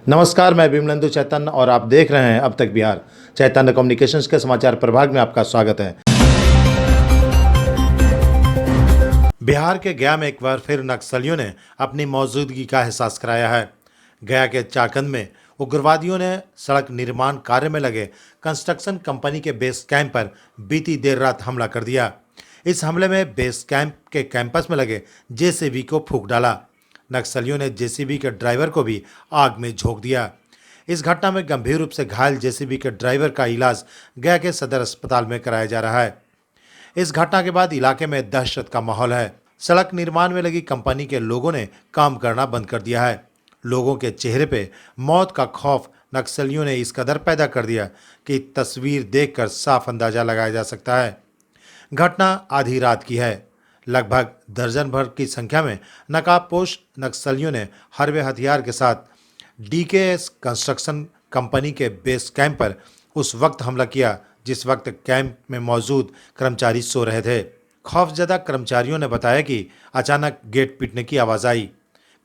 नमस्कार, मैं विमलेंदु चैतन्य और आप देख रहे हैं अब तक बिहार। चैतन्य कम्युनिकेशंस के समाचार प्रभाग में आपका स्वागत है। बिहार के गया में एक बार फिर नक्सलियों ने अपनी मौजूदगी का एहसास कराया है। गया के चाकंद में उग्रवादियों ने सड़क निर्माण कार्य में लगे कंस्ट्रक्शन कंपनी के बेस कैंप पर बीती देर रात हमला कर दिया। इस हमले में बेस कैंप के कैंपस में लगे जेसीबी को फूंक डाला। नक्सलियों ने जेसीबी के ड्राइवर को भी आग में झोंक दिया। इस घटना में गंभीर रूप से घायल जेसीबी के ड्राइवर का इलाज गया के सदर अस्पताल में कराया जा रहा है। इस घटना के बाद इलाके में दहशत का माहौल है। सड़क निर्माण में लगी कंपनी के लोगों ने काम करना बंद कर दिया है। लोगों के चेहरे पे मौत का खौफ नक्सलियों ने इस कदर पैदा कर दिया कि तस्वीर देखकर साफ अंदाजा लगाया जा सकता है। घटना आधी रात की है। लगभग दर्जन भर की संख्या में नकाबपोश नक्सलियों ने हरवे हथियार के साथ डीकेएस कंस्ट्रक्शन कंपनी के बेस कैंप पर उस वक्त हमला किया जिस वक्त कैंप में मौजूद कर्मचारी सो रहे थे। खौफजदा कर्मचारियों ने बताया कि अचानक गेट पीटने की आवाज़ आई।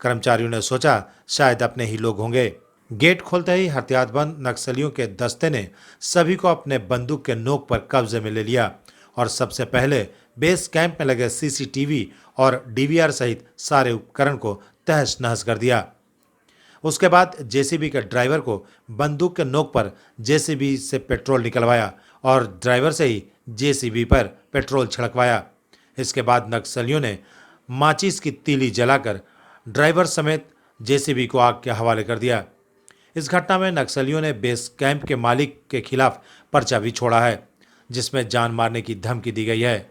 कर्मचारियों ने सोचा शायद अपने ही लोग होंगे। गेट खोलते ही हथियारबंद नक्सलियों के दस्ते ने सभी को अपने बंदूक के नोक पर कब्जे में ले लिया और सबसे पहले बेस कैंप में लगे सीसीटीवी और डीवीआर सहित सारे उपकरण को तहस नहस कर दिया। उसके बाद जेसीबी के ड्राइवर को बंदूक के नोक पर जेसीबी से पेट्रोल निकलवाया और ड्राइवर से ही जेसीबी पर पेट्रोल छिड़कवाया। इसके बाद नक्सलियों ने माचिस की तीली जलाकर ड्राइवर समेत जेसीबी को आग के हवाले कर दिया। इस घटना में नक्सलियों ने बेस कैंप के मालिक के खिलाफ पर्चा भी छोड़ा है जिसमें जान मारने की धमकी दी गई है।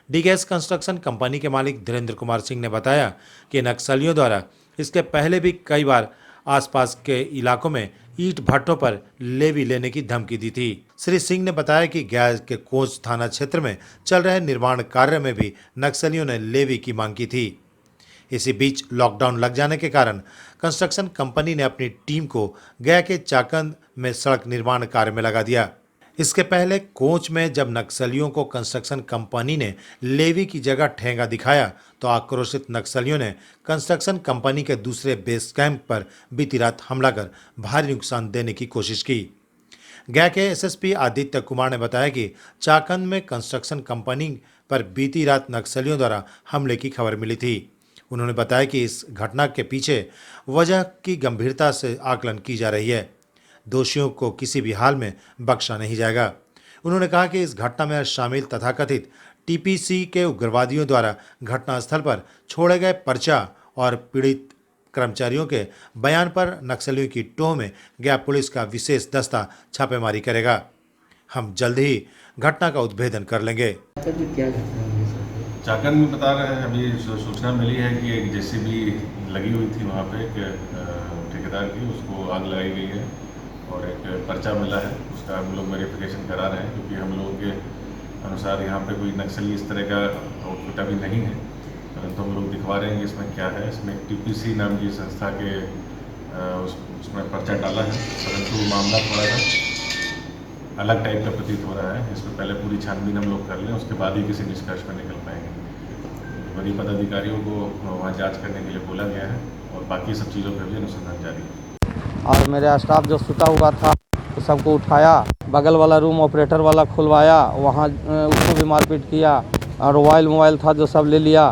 डीकेएस कंस्ट्रक्शन कंपनी के मालिक धीरेन्द्र कुमार सिंह ने बताया कि नक्सलियों द्वारा इसके पहले भी कई बार आसपास के इलाकों में ईंट भट्टों पर लेवी लेने की धमकी दी थी। श्री सिंह ने बताया कि गया के कोंच थाना क्षेत्र में चल रहे निर्माण कार्य में भी नक्सलियों ने लेवी की मांग की थी। इसी बीच लॉकडाउन लग जाने के कारण कंस्ट्रक्शन कंपनी ने अपनी टीम को गया के चाकंद में सड़क निर्माण कार्य में लगा दिया। इसके पहले कोंच में जब नक्सलियों को कंस्ट्रक्शन कंपनी ने लेवी की जगह ठेंगा दिखाया तो आक्रोशित नक्सलियों ने कंस्ट्रक्शन कंपनी के दूसरे बेस कैंप पर बीती रात हमला कर भारी नुकसान देने की कोशिश की। गया के एसएसपी आदित्य कुमार ने बताया कि चाकंद में कंस्ट्रक्शन कंपनी पर बीती रात नक्सलियों द्वारा हमले की खबर मिली थी। उन्होंने बताया कि इस घटना के पीछे वजह की गंभीरता से आकलन की जा रही है। दोषियों को किसी भी हाल में बख्शा नहीं जाएगा। उन्होंने कहा कि इस घटना में शामिल तथाकथित टीपीसी के उग्रवादियों द्वारा घटनास्थल पर छोड़े गए पर्चा और पीड़ित कर्मचारियों के बयान पर नक्सलियों की टोह में गया पुलिस का विशेष दस्ता छापेमारी करेगा। हम जल्द ही घटना का उद्भेदन कर लेंगे। चाकंद में बता रहे हैं, अभी सूचना मिली है कि एक जेसीबी लगी हुई थी वहाँ पे ठेकेदार की, उसको आग लगाई गई है और एक पर्चा मिला है, उसका हम लोग वेरिफिकेशन करा रहे हैं क्योंकि हम लोगों के अनुसार यहाँ पे कोई नक्सली इस तरह का आउटफिट अभी नहीं है, परंतु हम लोग दिखवा रहे हैं कि इसमें क्या है। इसमें टीपीसी नाम की संस्था के उसमें पर्चा डाला है, परंतु मामला थोड़ा सा अलग टाइप का प्रतीत हो रहा है। इसमें पहले पूरी छानबीन हम लोग कर लें, उसके बाद ही किसी निष्कर्ष पर निकल पाएंगे। वरीय पदाधिकारियों को वहाँ जाँच करने के लिए बोला गया है और बाकी सब चीज़ों पर भी अनुसंधान जारी है। और मेरा स्टाफ जो सुता हुआ था तो सबको उठाया, बगल वाला रूम ऑपरेटर वाला खुलवाया, वहाँ उसको भी मारपीट किया और मोबाइल था जो सब ले लिया।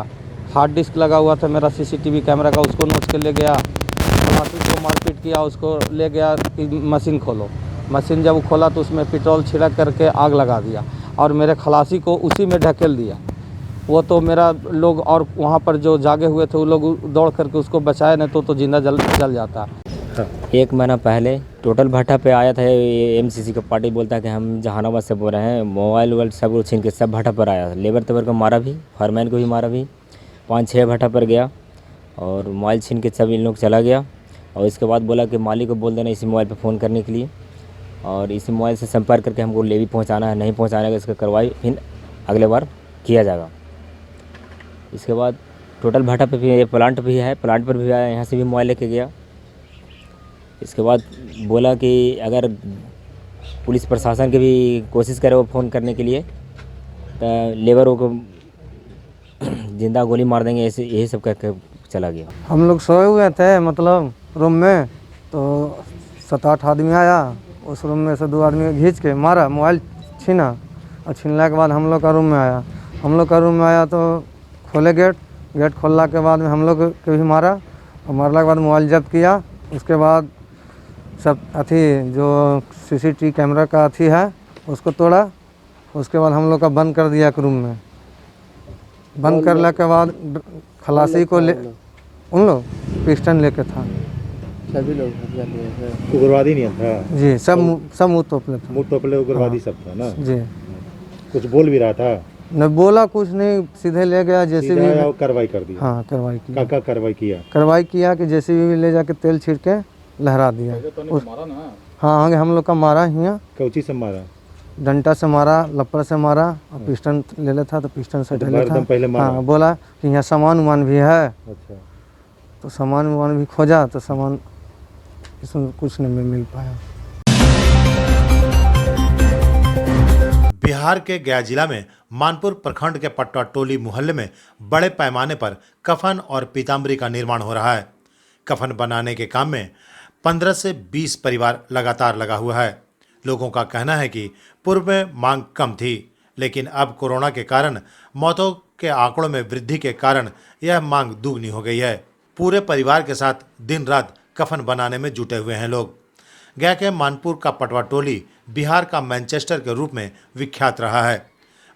हार्ड डिस्क लगा हुआ था मेरा सीसीटीवी कैमरा का, उसको नोच के ले गया। खलासी को मारपीट किया, उसको ले गया कि मशीन खोलो। मशीन जब खोला तो उसमें पेट्रोल छिड़क करके आग लगा दिया और मेरे खलासी को उसी में ढकेल दिया। वो तो मेरा लोग और वहाँ पर जो जागे हुए थे वो लोग दौड़ करके उसको बचाए, नहीं तो जिंदा जल जाता। एक महीना पहले टोटल भट्टा पे आया था, एमसीसी का पार्टी बोलता है कि हम जहानाबाद से बोल रहे हैं। मोबाइल वोबाइल सब छीन के सब भट्टा पर आया। लेबर तेबर को मारा भी, फायरमैन को भी मारा भी। 5-6 भट्टा पर गया और मोबाइल छीन के सब इन लोग चला गया। और इसके बाद बोला कि मालिक को बोल देना इसी मोबाइल पर फ़ोन करने के लिए और इसी मोबाइल से संपर्क करके हमको लेवी पहुँचाना है, नहीं पहुँचाने का इसका कार्रवाई फिर अगले बार किया जाएगा। इसके बाद टोटल भट्टा पे भी प्लांट भी है, प्लांट पर भी आया, यहाँ से भी मोबाइल लेके गया। इसके बाद बोला कि अगर पुलिस प्रशासन की भी कोशिश करे वो फ़ोन करने के लिए तो लेबरों को जिंदा गोली मार देंगे, ऐसे यही सब कह के चला गया। हम लोग सोए हुए थे मतलब रूम में, तो 7-8 आदमी आया, उस रूम में से 2 आदमी खींच के मारा, मोबाइल छीना और छीनने के बाद हम लोग का रूम में आया। हम लोग का रूम में आया तो खोले गेट खोलने के बाद में हम लोग के भी मारा और मारने के बाद मोबाइल जब्त किया। उसके बाद सब अथी जो सीसीटीवी कैमरा का अथी है उसको तोड़ा। उसके बाद हम लोग का बंद कर दिया एक रूम में। बंद करने के बाद खलासी को ले उन लोग पिस्टन लेके था। सभी लोग हथियार लिए थे। उग्रवादी नहीं था जी, सब मुँह तोपले था। मुंह तोपले उग्रवादी सब था ना। जी, कुछ बोल भी रहा था, न बोला कुछ नहीं, सीधे ले गया जेसीबी सीधा में। कार्रवाई कर दी। हाँ, कार्रवाई की। का कार्रवाई किया? कार्रवाई किया कि जेसीबी में ले जाके तेल छिड़क के लहरा दिया। हाँ, आगे हम लोग का मारा हियाँ, कौची से मारा? डंटा से मारा, लप्पर से मारा और पिस्टन ले लेता तो पिस्टन से ढले था। पहले मारा? हाँ, बोला कि यहाँ सामान उमान भी है। अच्छा, तो सामान उमान भी खोजा तो सामान इसमें कुछ नहीं मिल पाया। बिहार के गया जिला में मानपुर प्रखंड के पट्टा टोली मोहल्ले में बड़े पैमाने पर कफन और पीताम्बरी का निर्माण हो रहा है। कफन बनाने के काम में 15 से 20 परिवार लगातार लगा हुआ है। लोगों का कहना है कि पूर्व में मांग कम थी, लेकिन अब कोरोना के कारण मौतों के आंकड़ों में वृद्धि के कारण यह मांग दुगनी हो गई है। पूरे परिवार के साथ दिन रात कफन बनाने में जुटे हुए हैं लोग। गया के मानपुर का पटवा टोली बिहार का मैनचेस्टर के रूप में विख्यात रहा है।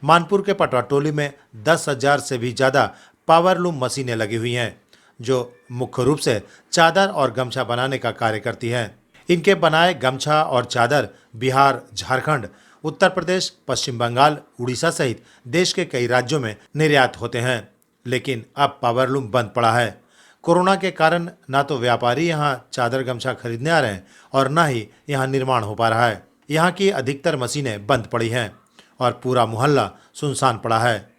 मानपुर के पटवा टोली में 10,000 से भी ज़्यादा पावरलूम मशीनें लगी हुई हैं, जो मुख्य रूप से चादर और गमछा बनाने का कार्य करती हैं। इनके बनाए गमछा और चादर बिहार, झारखंड, उत्तर प्रदेश, पश्चिम बंगाल, उड़ीसा सहित देश के कई राज्यों में निर्यात होते हैं। लेकिन अब पावरलूम बंद पड़ा है। कोरोना के कारण ना तो व्यापारी यहाँ चादर गमछा खरीदने आ रहे हैं और ना ही यहाँ निर्माण हो पा रहा है। यहाँ की अधिकतर मशीनें बंद पड़ी हैं और पूरा मोहल्ला सुनसान पड़ा है।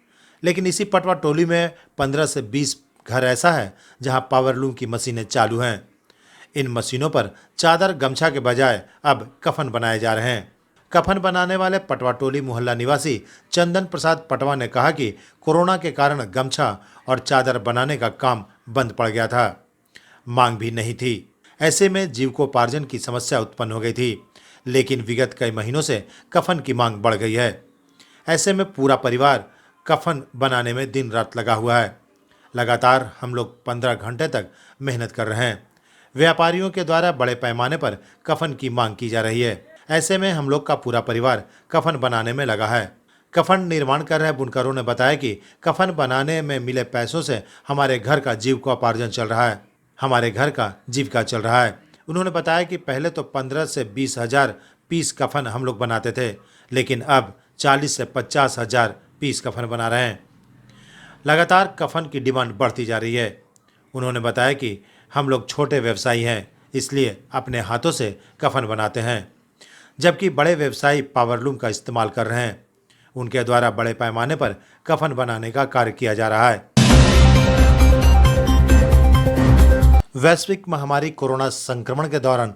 लेकिन इसी पटवा टोली में 15 से 20 घर ऐसा है जहाँ पावरलूम की मशीनें चालू हैं। इन मशीनों पर चादर गमछा के बजाय अब कफन बनाए जा रहे हैं। कफन बनाने वाले पटवा टोली मोहल्ला निवासी चंदन प्रसाद पटवा ने कहा कि कोरोना के कारण गमछा और चादर बनाने का काम बंद पड़ गया था, मांग भी नहीं थी। ऐसे में जीविकोपार्जन की समस्या उत्पन्न हो गई थी। लेकिन विगत कई महीनों से कफन की मांग बढ़ गई है। ऐसे में पूरा परिवार कफन बनाने में दिन रात लगा हुआ है। लगातार हम लोग 15 घंटे तक मेहनत कर रहे हैं। व्यापारियों के द्वारा बड़े पैमाने पर कफन की मांग की जा रही है। ऐसे में हम लोग का पूरा परिवार कफन बनाने में लगा है। कफन निर्माण कर रहे बुनकरों ने बताया कि कफन बनाने में मिले पैसों से हमारे घर का जीविकोपार्जन चल रहा है, हमारे घर का जीविका चल रहा है। उन्होंने बताया कि पहले तो 15 से 20 हजार पीस कफन हम लोग बनाते थे, लेकिन अब 40 से 50 हजार पीस कफन बना रहे हैं। लगातार कफन की डिमांड बढ़ती जा रही है। उन्होंने बताया कि हम लोग छोटे व्यवसायी हैं, इसलिए अपने हाथों से कफन बनाते हैं, जबकि बड़े व्यवसायी पावरलूम का इस्तेमाल कर रहे हैं। उनके द्वारा बड़े पैमाने पर कफन बनाने का कार्य किया जा रहा है। वैश्विक महामारी कोरोना संक्रमण के दौरान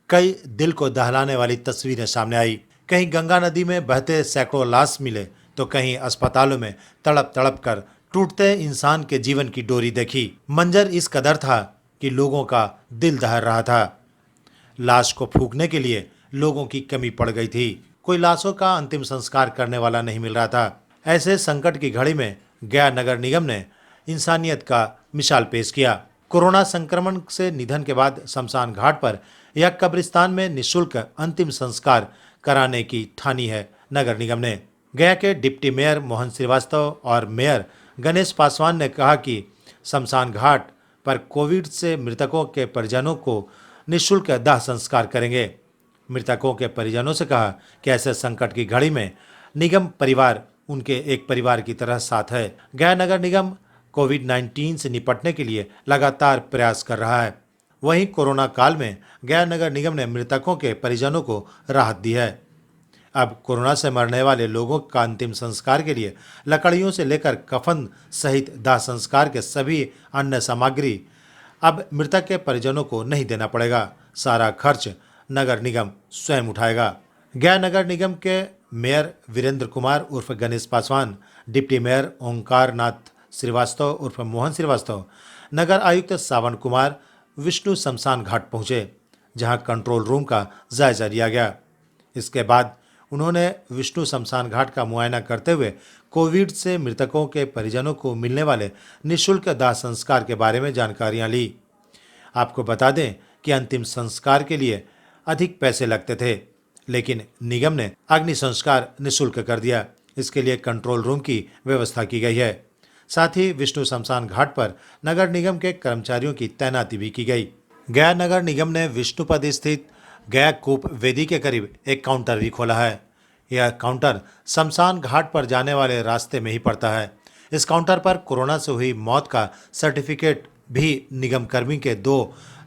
कई दिल को दहलाने वाली तस्वीरें सामने आई। कहीं गंगा नदी में बहते सैकड़ों लाश मिले तो कहीं अस्पतालों में तड़प तड़प कर टूटते इंसान के जीवन की डोरी देखी। मंजर इस कदर था कि लोगों का दिल दहल रहा था। लाश को फूंकने के लिए लोगों की कमी पड़ गई थी। कोई लाशों का अंतिम संस्कार करने वाला नहीं मिल रहा था। ऐसे संकट की घड़ी में गया नगर निगम ने इंसानियत का मिसाल पेश किया। कोरोना संक्रमण से निधन के बाद शमशान घाट पर या कब्रिस्तान में निःशुल्क अंतिम संस्कार कराने की ठानी है नगर निगम ने। गया के डिप्टी मेयर मोहन श्रीवास्तव और मेयर गणेश पासवान ने कहा कि शमशान घाट पर कोविड से मृतकों के परिजनों को निःशुल्क दाह संस्कार करेंगे। मृतकों के परिजनों से कहा कि ऐसे संकट की घड़ी में निगम परिवार उनके एक परिवार की तरह साथ है। गया नगर निगम कोविड-19 से निपटने के लिए लगातार प्रयास कर रहा है। वहीं कोरोना काल में गया नगर निगम ने मृतकों के परिजनों को राहत दी है। अब कोरोना से मरने वाले लोगों का अंतिम संस्कार के लिए लकड़ियों से लेकर कफन सहित दाह संस्कार के सभी अन्य सामग्री अब मृतक के परिजनों को नहीं देना पड़ेगा। सारा खर्च नगर निगम स्वयं उठाएगा। गया नगर निगम के मेयर वीरेंद्र कुमार उर्फ गणेश पासवान, डिप्टी मेयर ओंकार नाथ श्रीवास्तव उर्फ मोहन श्रीवास्तव, नगर आयुक्त सावन कुमार विष्णु शमशान घाट पहुंचे। जहां कंट्रोल रूम का जायजा लिया गया। इसके बाद उन्होंने विष्णु शमशान घाट का मुआयना करते हुए कोविड से मृतकों के परिजनों को मिलने वाले निःशुल्क दाह संस्कार के बारे में जानकारियां ली। आपको बता दें कि अंतिम संस्कार के लिए अधिक पैसे लगते थे, लेकिन निगम ने अग्नि संस्कार निःशुल्क कर दिया। इसके लिए कंट्रोल रूम की व्यवस्था की गई है। साथ ही विष्णु शमशान घाट पर नगर निगम के कर्मचारियों की तैनाती भी की गई। गया नगर निगम ने विष्णुपद स्थित गया कूप वेदी के करीब एक काउंटर भी खोला है। यह काउंटर शमशान घाट पर जाने वाले रास्ते में ही पड़ता है। इस काउंटर पर कोरोना से हुई मौत का सर्टिफिकेट भी निगम कर्मी के 2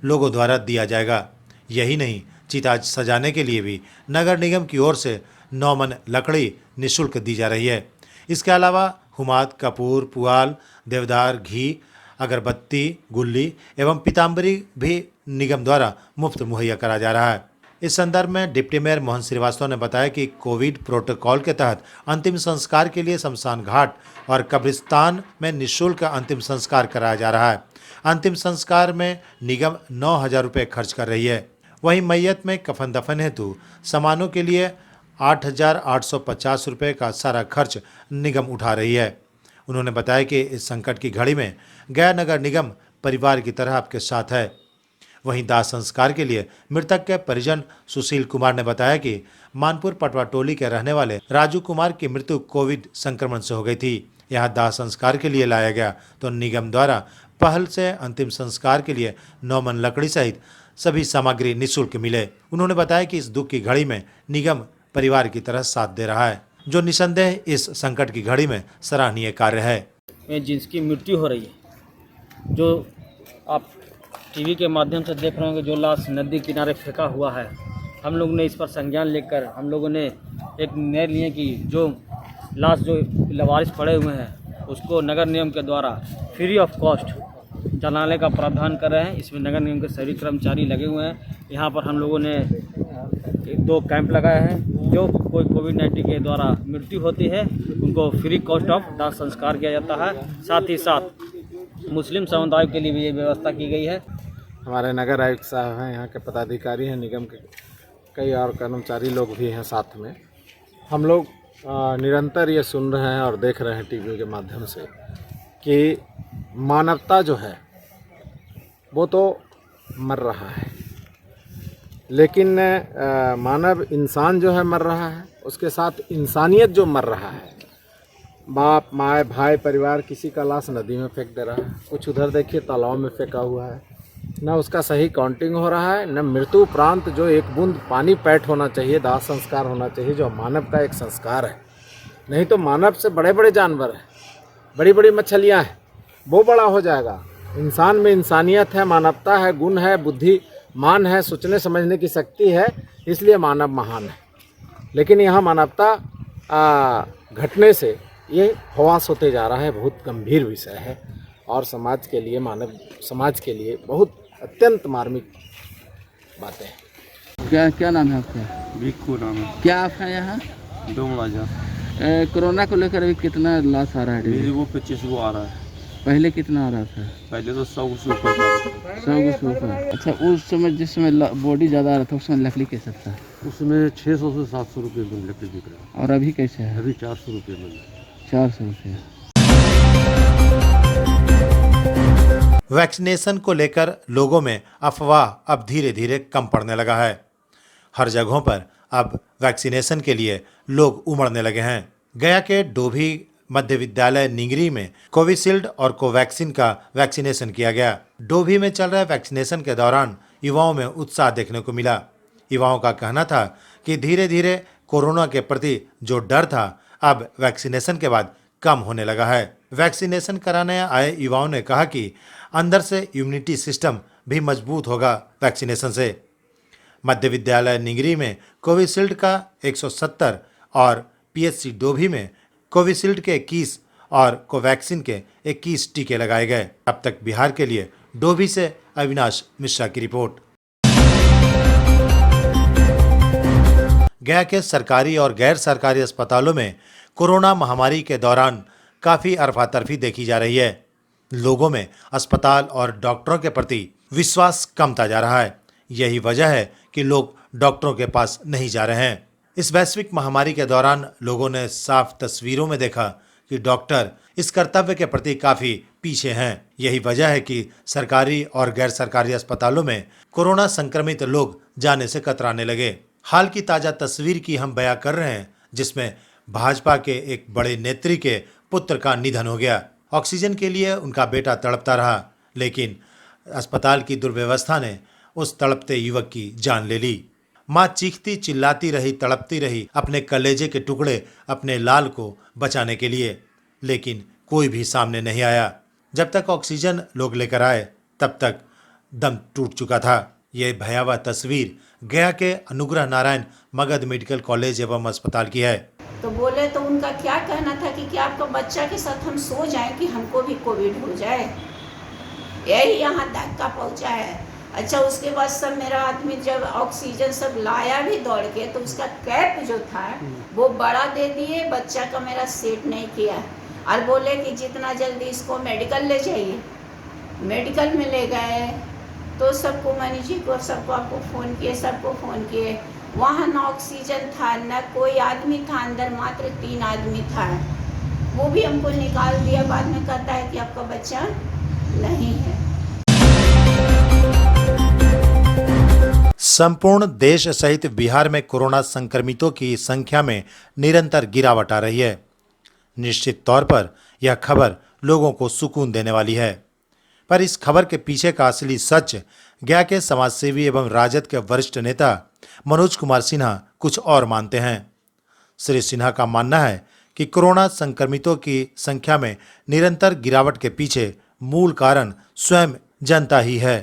लोगों द्वारा दिया जाएगा। यही नहीं, चिता सजाने के लिए भी नगर निगम की ओर से 9 मन लकड़ी निःशुल्क दी जा रही है। इसके अलावा हुमाद, कपूर, पुआल, देवदार, घी, अगरबत्ती, गुल्ली एवं पीताम्बरी भी निगम द्वारा मुफ्त मुहैया करा जा रहा है। इस संदर्भ में डिप्टी मेयर मोहन श्रीवास्तव ने बताया कि कोविड प्रोटोकॉल के तहत अंतिम संस्कार के लिए शमशान घाट और कब्रिस्तान में निःशुल्क अंतिम संस्कार कराया जा रहा है। अंतिम संस्कार में निगम 9,000 रुपये खर्च कर रही है। वहीं मैयत में कफन दफन हेतु सामानों के लिए 8,850 रुपये का सारा खर्च निगम उठा रही है। उन्होंने बताया कि इस संकट की घड़ी में गया नगर निगम परिवार की तरह आपके साथ है। वहीं दाह संस्कार के लिए मृतक के परिजन सुशील कुमार ने बताया कि मानपुर पटवा टोली के रहने वाले राजू कुमार की मृत्यु कोविड संक्रमण से हो गई थी। यहां दाह संस्कार के लिए लाया गया तो निगम द्वारा पहल से अंतिम संस्कार के लिए 9 मन लकड़ी सहित सभी सामग्री निःशुल्क मिले। उन्होंने बताया कि इस दुख की घड़ी में निगम परिवार की तरह साथ दे रहा है, जो निसंदेह इस संकट की घड़ी में सराहनीय कार्य है। जिसकी मृत्यु हो रही है, जो आप टीवी के माध्यम से देख रहे होंगे, जो लाश नदी किनारे फेंका हुआ है, हम लोग ने इस पर संज्ञान लेकर हम लोगों ने एक निर्णय लिए कि जो लाश जो लवारिस पड़े हुए हैं उसको नगर निगम के द्वारा फ्री ऑफ कॉस्ट जलाने का प्रावधान कर रहे हैं। इसमें नगर निगम के सभी कर्मचारी लगे हुए हैं। यहाँ पर हम लोगों ने 2 कैंप लगाए हैं। जो कोई कोविड-19 के द्वारा मृत्यु होती है उनको फ्री कॉस्ट ऑफ दाह संस्कार किया जाता है। साथ ही साथ मुस्लिम समुदाय के लिए भी ये व्यवस्था की गई है। हमारे नगर आयुक्त साहब हैं, यहाँ के पदाधिकारी हैं, निगम के कई और कर्मचारी लोग भी हैं साथ में। हम लोग निरंतर ये सुन रहे हैं और देख रहे हैं टीवी के माध्यम से कि मानवता जो है वो तो मर रहा है, लेकिन मानव इंसान जो है मर रहा है, उसके साथ इंसानियत जो मर रहा है। बाप, माँ, भाई, परिवार किसी का लाश नदी में फेंक दे रहा है, कुछ उधर देखिए तालाब में फेंका हुआ है। न उसका सही काउंटिंग हो रहा है, न मृत्यु उपरांत जो एक बूंद पानी पैट होना चाहिए, दाह संस्कार होना चाहिए, जो मानव का एक संस्कार है। नहीं तो मानव से बड़े बड़े जानवर हैं, बड़ी बड़ी मछलियाँ हैं, वो बड़ा हो जाएगा। इंसान में इंसानियत है, मानवता है, गुण है, बुद्धिमान है, सोचने समझने की शक्ति है, इसलिए मानव महान है। लेकिन यहाँ मानवता घटने से ये हवास होते जा रहा है, बहुत गंभीर विषय है और समाज के लिए, मानव समाज के लिए बहुत अत्यंत मार्मिक बातें हैं। क्या नाम है आपका? भिक्खू नाम है। क्या आपका यहाँ दो मुलाजा कोरोना को लेकर अभी कितना लॉस आ रहा है? मेरे वो 25 को आ रहा है। पहले कितना आ रहा था? पहले तो 100 से ऊपर था। 100 से ऊपर। अच्छा, उस समय जिस समय बॉडी ज़्यादा आ रहा था उसमें लकड़ी कैसा था? उसमें 600 से 700 रुपये में लकड़ी बिक रहा है। और अभी कैसे है? अभी 400 रुपये में। 400 रुपये। वैक्सीनेशन को लेकर लोगों में अफवाह अब धीरे धीरे कम पड़ने लगा है। हर जगहों पर अब वैक्सीनेशन के लिए लोग उमड़ने लगे हैं। गया के डोभी मध्य विद्यालय निंगरी में कोविशील्ड और कोवैक्सीन का वैक्सीनेशन किया गया। डोभी में चल रहे वैक्सीनेशन के दौरान युवाओं में उत्साह देखने को मिला। युवाओं का कहना था कि धीरे धीरे कोरोना के प्रति जो डर था अब वैक्सीनेशन के बाद कम होने लगा है। वैक्सीनेशन कराने आए युवाओं ने कहा कि अंदर से इम्यूनिटी सिस्टम भी मजबूत होगा वैक्सीनेशन से। मध्य विद्यालय निंगरी में कोविशील्ड का 170 और पीएचसी डोभी में कोविशील्ड के 21 और कोवैक्सीन के 21 टीके लगाए गए। अब तक बिहार के लिए डोभी से अविनाश मिश्रा की रिपोर्ट। गया के सरकारी और गैर सरकारी अस्पतालों में कोरोना महामारी के दौरान काफ़ी अरफातरफी देखी जा रही है। लोगों में अस्पताल और डॉक्टरों के प्रति विश्वास कमता जा रहा है। यही वजह है कि लोग डॉक्टरों के पास नहीं जा रहे हैं। इस वैश्विक महामारी के दौरान लोगों ने साफ तस्वीरों में देखा कि डॉक्टर इस कर्तव्य के प्रति काफी पीछे हैं। यही वजह है कि सरकारी और गैर सरकारी अस्पतालों में कोरोना संक्रमित लोग जाने से कतराने लगे। हाल की ताजा तस्वीर की हम बयां कर रहे हैं, जिसमें भाजपा के एक बड़े नेत्री के पुत्र का निधन हो गया। ऑक्सीजन के लिए उनका बेटा तड़पता रहा, लेकिन अस्पताल की दुर्व्यवस्था ने उस तड़पते युवक की जान ले ली। मां चीखती चिल्लाती रही, तड़पती रही अपने कलेजे के टुकड़े अपने लाल को बचाने के लिए, लेकिन कोई भी सामने नहीं आया। जब तक ऑक्सीजन लोग लेकर आए तब तक दम टूट चुका था। ये भयावह तस्वीर गया के अनुग्रह नारायण मगध मेडिकल कॉलेज एवं अस्पताल की है। तो बोले तो उनका क्या कहना था कि क्या आपका बच्चा के साथ हम सो जाएं कि हमको भी कोविड हो जाए, यही यहाँ तक का पहुँचा है। अच्छा, उसके बाद सब मेरा आदमी जब ऑक्सीजन सब लाया भी दौड़ के, तो उसका कैप जो था वो बड़ा दे दिए, बच्चा का मेरा सेट नहीं किया और बोले कि जितना जल्दी इसको मेडिकल ले जाइए। मेडिकल में ले गए तो सबको, मनी जी को, सबको आपको फ़ोन किए, सबको फ़ोन किए। वहाँ न ऑक्सीजन था, न कोई आदमी था अंदर, मात्र 3 आदमी था। वो भी हमको निकाल दिया। बाद में कहता है कि आपका बच्चा नहीं है। संपूर्ण देश सहित बिहार में कोरोना संक्रमितों की संख्या में निरंतर गिरावट आ रही है। निश्चित तौर पर यह खबर लोगों को सुकून देने वाली है, पर इस खबर के पीछे का असली सच गया के समाजसेवी एवं राजद के वरिष्ठ नेता मनोज कुमार सिन्हा कुछ और मानते हैं। श्री सिन्हा का मानना है कि कोरोना संक्रमितों की संख्या में निरंतर गिरावट के पीछे मूल कारण स्वयं जनता ही है।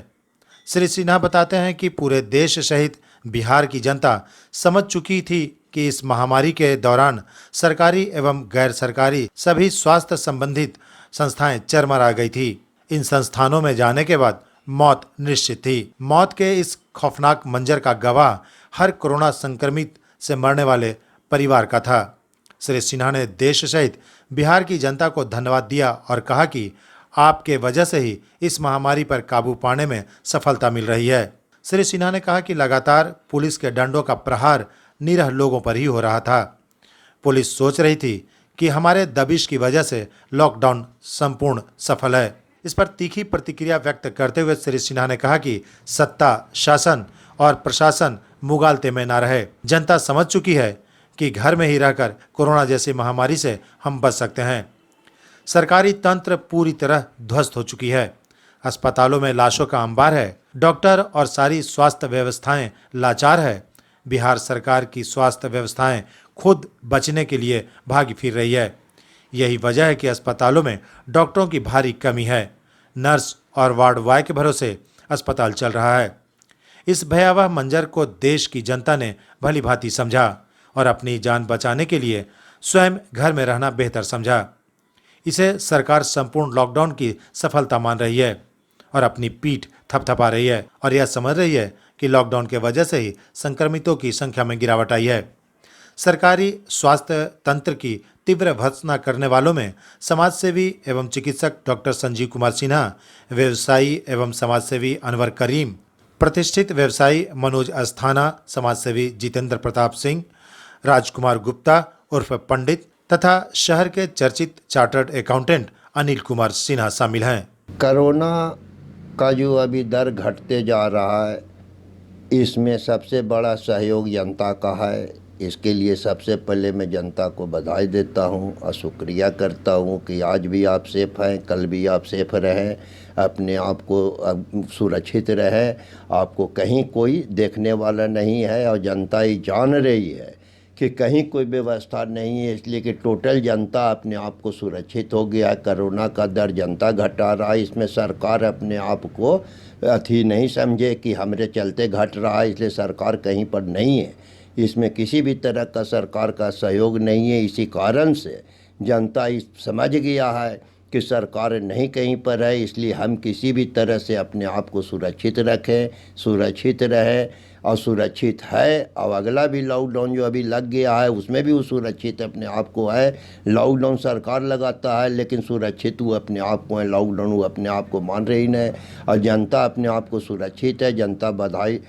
श्री सिन्हा बताते हैं कि पूरे देश सहित बिहार की जनता समझ चुकी थी कि इस महामारी के दौरान सरकारी एवं गैर सरकारी सभी स्वास्थ्य संबंधित संस्थाएं चरमरा गई थी। इन संस्थानों में जाने के बाद मौत निश्चित थी। मौत के इस खौफनाक मंजर का गवाह हर कोरोना संक्रमित से मरने वाले परिवार का था। श्री सिन्हा ने देश सहित बिहार की जनता को धन्यवाद दिया और कहा कि आपके वजह से ही इस महामारी पर काबू पाने में सफलता मिल रही है। श्री सिन्हा ने कहा कि लगातार पुलिस के डंडों का प्रहार निरह लोगों पर ही हो रहा था। पुलिस सोच रही थी कि हमारे दबिश की वजह से लॉकडाउन संपूर्ण सफल है। इस पर तीखी प्रतिक्रिया व्यक्त करते हुए श्री सिन्हा ने कहा कि सत्ता, शासन और प्रशासन मुगालते में ना रहे। जनता समझ चुकी है कि घर में ही रहकर कोरोना जैसी महामारी से हम बच सकते हैं। सरकारी तंत्र पूरी तरह ध्वस्त हो चुकी है। अस्पतालों में लाशों का अंबार है। डॉक्टर और सारी स्वास्थ्य व्यवस्थाएं लाचार है। बिहार सरकार की स्वास्थ्य व्यवस्थाएं खुद बचने के लिए भागी फिर रही है। यही वजह है कि अस्पतालों में डॉक्टरों की भारी कमी है। नर्स और वार्ड बॉय के भरोसे अस्पताल चल रहा है। इस भयावह मंजर को देश की जनता ने भली भांति समझा और अपनी जान बचाने के लिए स्वयं घर में रहना बेहतर समझा। इसे सरकार संपूर्ण लॉकडाउन की सफलता मान रही है और अपनी पीठ थपथपा रही है और यह समझ रही है कि लॉकडाउन के वजह से ही संक्रमितों की संख्या में गिरावट आई है। सरकारी स्वास्थ्य तंत्र की तीव्र भर्त्सना करने वालों में समाजसेवी एवं चिकित्सक डॉक्टर संजीव कुमार सिन्हा, व्यवसायी एवं समाजसेवी अनवर करीम, प्रतिष्ठित व्यवसायी मनोज अस्थाना, समाजसेवी जितेंद्र प्रताप सिंह, राजकुमार गुप्ता उर्फ पंडित तथा शहर के चर्चित चार्टर्ड अकाउंटेंट अनिल कुमार सिन्हा शामिल हैं। कोरोना का जो अभी दर घटते जा रहा है, इसमें सबसे बड़ा सहयोग जनता का है। इसके लिए सबसे पहले मैं जनता को बधाई देता हूं और शुक्रिया करता हूं कि आज भी आप सेफ हैं, कल भी आप सेफ रहें, अपने आप को सुरक्षित रहें। आपको कहीं कोई देखने वाला नहीं है और जनता ही जान रही है कि कहीं कोई व्यवस्था नहीं है, इसलिए कि टोटल जनता अपने आप को सुरक्षित हो गया। कोरोना का दर जनता घटा रहा है। इसमें सरकार अपने आप को अथी नहीं समझे कि हमारे चलते घट रहा है, इसलिए सरकार कहीं पर नहीं है। इसमें किसी भी तरह का सरकार का सहयोग नहीं है। इसी कारण से जनता समझ गया है कि सरकार नहीं कहीं पर है, इसलिए हम किसी भी तरह से अपने आप को सुरक्षित रखें, सुरक्षित रहें और सुरक्षित है। और अगला भी लॉकडाउन जो अभी लग गया है उसमें भी वो सुरक्षित अपने आप को है। लॉकडाउन सरकार लगाता है लेकिन सुरक्षित वो अपने आप को है, लॉकडाउन वो अपने आप को मान रही नहीं। और जनता अपने आप को सुरक्षित है, जनता बधाई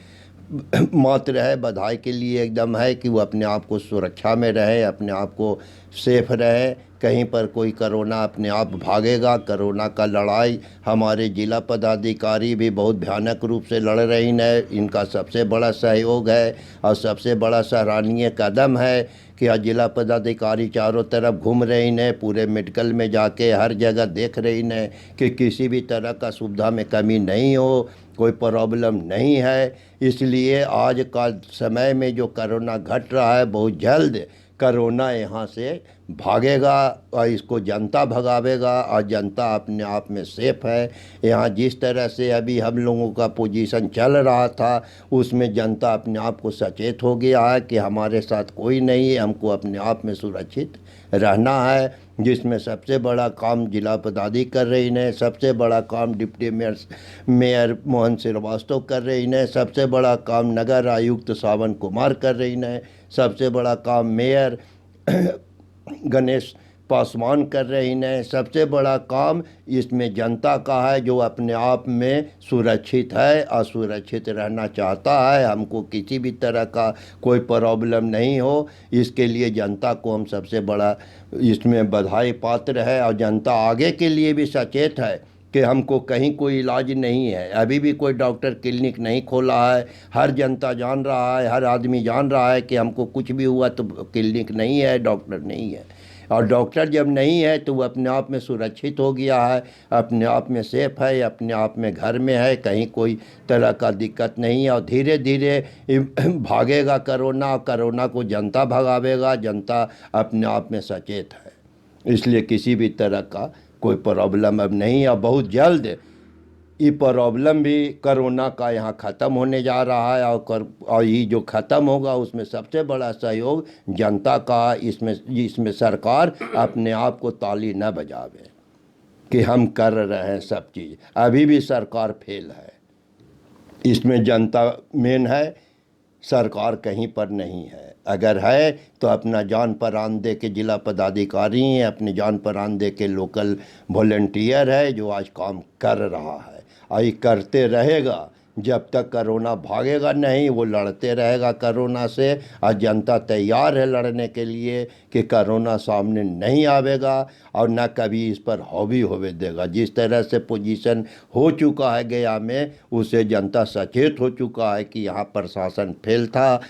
मात्र है, बधाई के लिए एकदम है कि वो अपने आप को सुरक्षा में रहे, अपने आप को सेफ रहे। कहीं पर कोई कोरोना अपने आप भागेगा। कोरोना का लड़ाई हमारे जिला पदाधिकारी भी बहुत भयानक रूप से लड़ रही हैं, इनका सबसे बड़ा सहयोग है और सबसे बड़ा सराहनीय कदम है कि आज जिला पदाधिकारी चारों तरफ घूम रही हैं, पूरे मेडिकल में जाके हर जगह देख रही हैं कि किसी भी तरह का सुविधा में कमी नहीं हो, कोई प्रॉब्लम नहीं है। इसलिए आज का समय में जो कोरोना घट रहा है, बहुत जल्द कोरोना यहाँ से भागेगा और इसको जनता भगावेगा और जनता अपने आप में सेफ है। यहाँ जिस तरह से अभी हम लोगों का पोजीशन चल रहा था उसमें जनता अपने आप को सचेत हो गया है कि हमारे साथ कोई नहीं है, हमको अपने आप में सुरक्षित रहना है। जिसमें सबसे बड़ा काम जिला पदाधिकारी कर रही हैं, सबसे बड़ा काम डिप्टी मेयर मोहन श्रीवास्तव कर रही हैं, सबसे बड़ा काम नगर आयुक्त सावन कुमार कर रही हैं, सबसे बड़ा काम मेयर गणेश पासवान कर रही हैं। सबसे बड़ा काम इसमें जनता का है जो अपने आप में सुरक्षित है और सुरक्षित रहना चाहता है। हमको किसी भी तरह का कोई प्रॉब्लम नहीं हो, इसके लिए जनता को हम सबसे बड़ा इसमें बधाई पात्र है। और जनता आगे के लिए भी सचेत है कि हमको कहीं कोई इलाज नहीं है, अभी भी कोई डॉक्टर क्लिनिक नहीं खोला है। हर जनता जान रहा है, हर आदमी जान रहा है कि हमको कुछ भी हुआ तो क्लिनिक नहीं है, डॉक्टर नहीं है। और डॉक्टर जब नहीं है तो वो अपने आप में सुरक्षित हो गया है, अपने आप में सेफ है, अपने आप में घर में है, कहीं कोई तरह का दिक्कत नहीं है। और धीरे धीरे भागेगा कोरोना, और कोरोना को जनता भगावेगा, जनता अपने आप में सचेत है। इसलिए किसी भी तरह का कोई प्रॉब्लम अब नहीं है। बहुत जल्द ये प्रॉब्लम भी कोरोना का यहाँ ख़त्म होने जा रहा है और ये जो ख़त्म होगा उसमें सबसे बड़ा सहयोग जनता का। इसमें सरकार अपने आप को ताली न बजावे कि हम कर रहे हैं सब चीज़, अभी भी सरकार फेल है। इसमें जनता मेन है, सरकार कहीं पर नहीं है। अगर है तो अपना जान प्राण दे के जिला पदाधिकारी हैं, अपने जान प्राण दे के लोकल वॉलंटियर है जो आज काम कर रहा है और ये करते रहेगा जब तक कोरोना भागेगा नहीं। वो लड़ते रहेगा कोरोना से और जनता तैयार है लड़ने के लिए कि कोरोना सामने नहीं आवेगा और न कभी इस पर हावी होवे देगा। जिस तरह से पोजीशन हो चुका है गया में, उससे जनता सचेत हो चुका है कि यहाँ प्रशासन फेल था,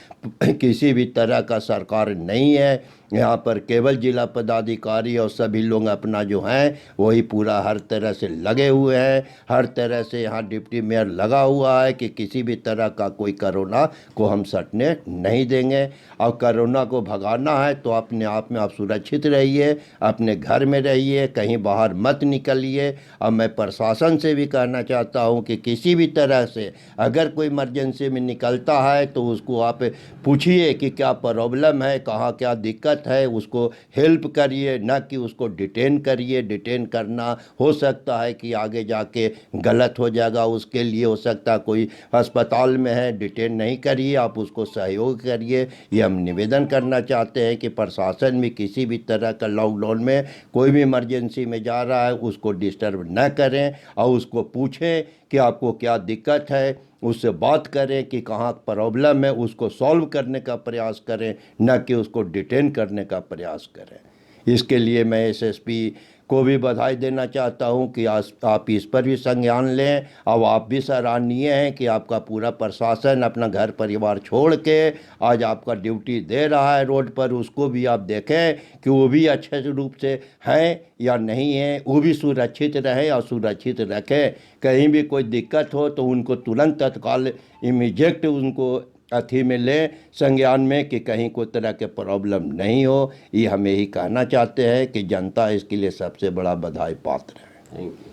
किसी भी तरह का सरकार नहीं है। यहाँ पर केवल जिला पदाधिकारी और सभी लोग अपना जो हैं वही पूरा हर तरह से लगे हुए हैं। हर तरह से यहाँ डिप्टी मेयर लगा हुआ है कि किसी भी तरह का कोई कोरोना को हम सटने नहीं देंगे। और कोरोना को भगाना है तो अपने आप में आप सुरक्षित रहिए, अपने घर में रहिए, कहीं बाहर मत निकलिए। और मैं प्रशासन से भी कहना चाहता हूँ कि किसी भी तरह से अगर कोई इमरजेंसी में निकलता है तो उसको आप पूछिए कि क्या प्रॉब्लम है, कहाँ क्या दिक्कत है, उसको हेल्प करिए, ना कि उसको डिटेन करिए। डिटेन करना हो सकता है कि आगे जाके गलत हो जाएगा, उसके लिए हो सकता है कोई अस्पताल में है, डिटेन नहीं करिए, आप उसको सहयोग करिए। ये हम निवेदन करना चाहते हैं कि प्रशासन भी किसी भी तरह का लॉकडाउन में कोई भी इमरजेंसी में जा रहा है उसको डिस्टर्ब न करें और उसको पूछें कि आपको क्या दिक्कत है, उससे बात करें कि कहाँ प्रॉब्लम है, उसको सॉल्व करने का प्रयास करें, न कि उसको डिटेन करने का प्रयास करें। इसके लिए मैं एसएसपी को भी बधाई देना चाहता हूं कि आप इस पर भी संज्ञान लें। और आप भी सराहनीय हैं कि आपका पूरा प्रशासन अपना घर परिवार छोड़ के आज आपका ड्यूटी दे रहा है रोड पर। उसको भी आप देखें कि वो भी अच्छे रूप से हैं या नहीं हैं, वो भी सुरक्षित रहें और सुरक्षित रखें। कहीं भी कोई दिक्कत हो तो उनको तुरंत तत्काल इमीडिएट उनको अथी में लें संज्ञान में कि कहीं कोई तरह के प्रॉब्लम नहीं हो। ये हम यही कहना चाहते हैं कि जनता इसके लिए सबसे बड़ा बधाई पात्र है। Thank you.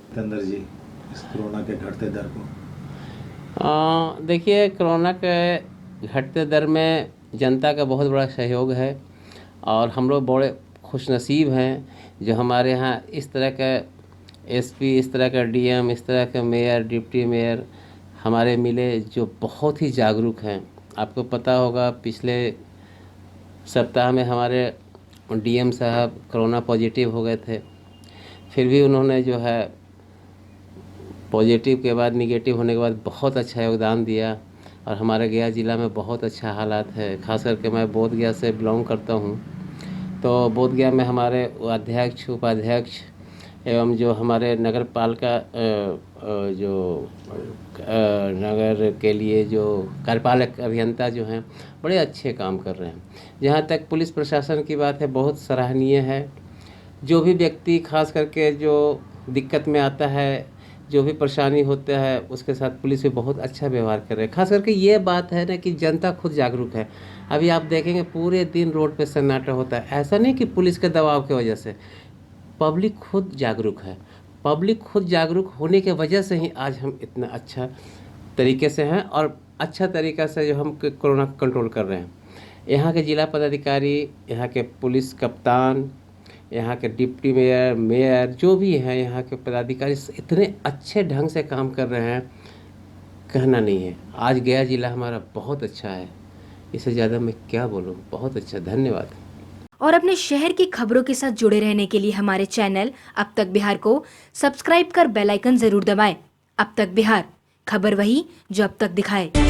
जितेंद्र जी, इस कोरोना के घटते दर को देखिए, कोरोना के घटते दर में जनता का बहुत बड़ा सहयोग है और हम लोग बड़े खुशनसीब हैं जो हमारे यहाँ इस तरह का एसपी, इस तरह का डीएम, इस तरह का मेयर, डिप्टी मेयर हमारे मिले जो बहुत ही जागरूक हैं। आपको पता होगा पिछले सप्ताह में हमारे डीएम साहब कोरोना पॉजिटिव हो गए थे, फिर भी उन्होंने जो है पॉजिटिव के बाद, निगेटिव होने के बाद बहुत अच्छा योगदान दिया और हमारे गया ज़िला में बहुत अच्छा हालात है। खास करके मैं बोधगया से बिलोंग करता हूँ, तो बोधगया में हमारे अध्यक्ष, उपाध्यक्ष एवं जो हमारे नगर पालिका जो नगर के लिए जो कार्यपालक अभियंता जो हैं बड़े अच्छे काम कर रहे हैं। जहाँ तक पुलिस प्रशासन की बात है, बहुत सराहनीय है। जो भी व्यक्ति खास करके जो दिक्कत में आता है, जो भी परेशानी होता है, उसके साथ पुलिस भी बहुत अच्छा व्यवहार कर रहे हैं। खास करके ये बात है ना कि जनता खुद जागरूक है। अभी आप देखेंगे पूरे दिन रोड पे सन्नाटा होता है। ऐसा नहीं कि पुलिस के दबाव की वजह से, पब्लिक खुद जागरूक है। पब्लिक खुद जागरूक होने की वजह से ही आज हम इतना अच्छा तरीके से हैं और अच्छा तरीक़ा से जो हम कोरोना कंट्रोल कर रहे हैं। यहाँ के जिला पदाधिकारी, यहाँ के पुलिस कप्तान, यहाँ के डिप्टी मेयर, मेयर जो भी हैं, यहाँ के पदाधिकारी इतने अच्छे ढंग से काम कर रहे हैं, कहना नहीं है। आज गया ज़िला हमारा बहुत अच्छा है, इससे ज़्यादा मैं क्या बोलूँ। बहुत अच्छा, धन्यवाद। और अपने शहर की खबरों के साथ जुड़े रहने के लिए हमारे चैनल अब तक बिहार को सब्सक्राइब कर बेल आइकन जरूर दबाएं। अब तक बिहार, खबर वही जो अब तक दिखाए।